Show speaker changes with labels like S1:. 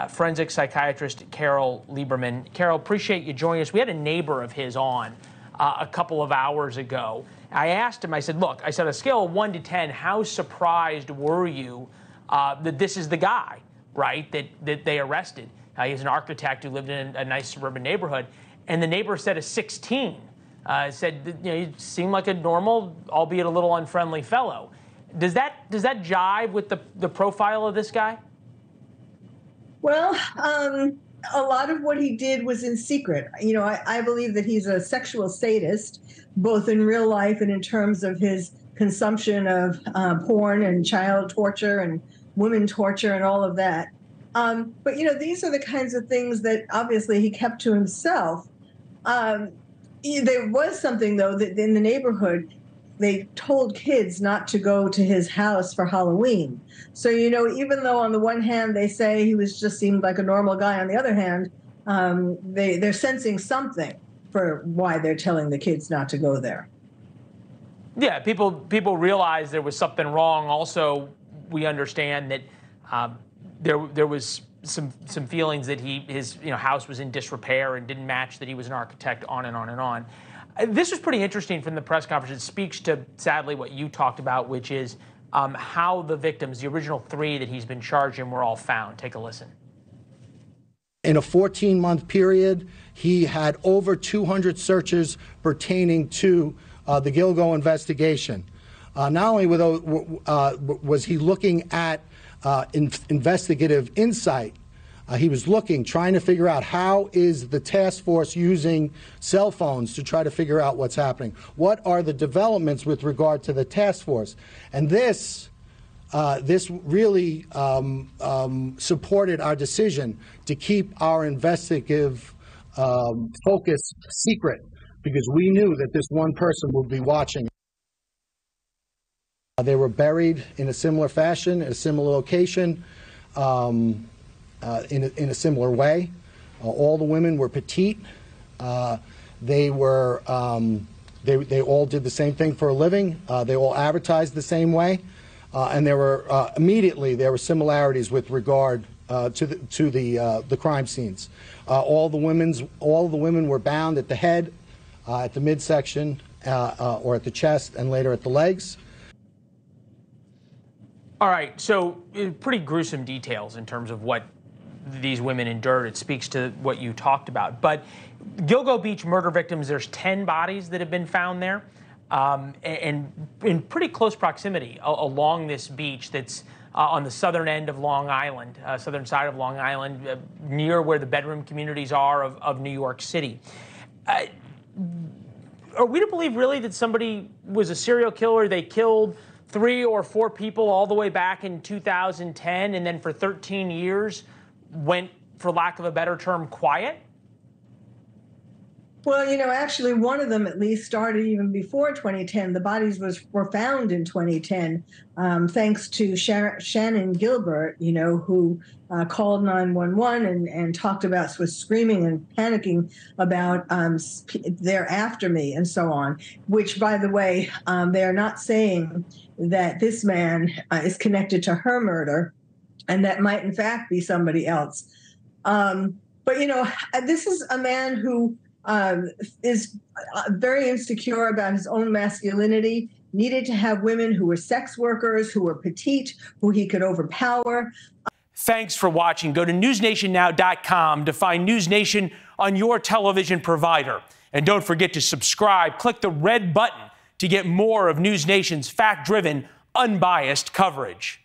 S1: forensic psychiatrist Carol Lieberman. Carol, appreciate you joining us. We had a neighbor of his on a couple of hours ago. I asked him, I said, look, I said, a scale of 1 to 10, how surprised were you that this is the guy, right, that they arrested? He's an architect who lived in a nice suburban neighborhood. And the neighbor said a 16. Said that, he seemed like a normal, albeit a little unfriendly fellow. Does that jive with the profile of this guy?
S2: Well, a lot of what he did was in secret. I believe that he's a sexual sadist, both in real life and in terms of his consumption of porn and child torture and women torture and all of that. But, these are the kinds of things that obviously he kept to himself. There was something, though, that in the neighborhood, they told kids not to go to his house for Halloween. So, even though on the one hand they say he just seemed like a normal guy, on the other hand, they're sensing something for why they're telling the kids not to go there.
S1: Yeah, people realized there was something wrong. Also, we understand that there was some feelings that his house was in disrepair and didn't match that he was an architect, on and on and on. This was pretty interesting from the press conference. It speaks to, sadly, what you talked about, which is how the victims, the original 3 that he's been charged in, were all found. Take a listen.
S3: In a 14-month period, he had over 200 searches pertaining to the Gilgo investigation. Not only was he looking at investigative insight, he was trying to figure out how is the task force using cell phones to try to figure out what's happening. What are the developments with regard to the task force? And this really supported our decision to keep our investigative focus secret, because we knew that this one person would be watching. They were buried in a similar fashion, in a similar location, in a similar way. All the women were petite. They all did the same thing for a living. They all advertised the same way, and there were similarities with regard to the crime scenes. All the women were bound at the head, at the midsection, or at the chest, and later at the legs.
S1: All right, so pretty gruesome details in terms of what these women endured. It speaks to what you talked about. But Gilgo Beach murder victims, there's 10 bodies that have been found there, and in pretty close proximity along this beach that's on the southern end of Long Island, southern side of Long Island, near where the bedroom communities are of New York City. Are we to believe really that somebody was a serial killer? They killed 3 or 4 people all the way back in 2010, and then for 13 years went, for lack of a better term, quiet?
S2: Well, actually, one of them at least started even before 2010. The bodies were found in 2010, thanks to Shannon Gilbert, who called 911 and talked about, was screaming and panicking about they're after me and so on, which, by the way, they are not saying that this man is connected to her murder, and that might, in fact, be somebody else. But, this is a man who is very insecure about his own masculinity, needed to have women who were sex workers, who were petite, who he could overpower.
S1: Thanks for watching. Go to newsnationnow.com to find News Nation on your television provider. And don't forget to subscribe. Click the red button to get more of News Nation's fact-driven, unbiased coverage.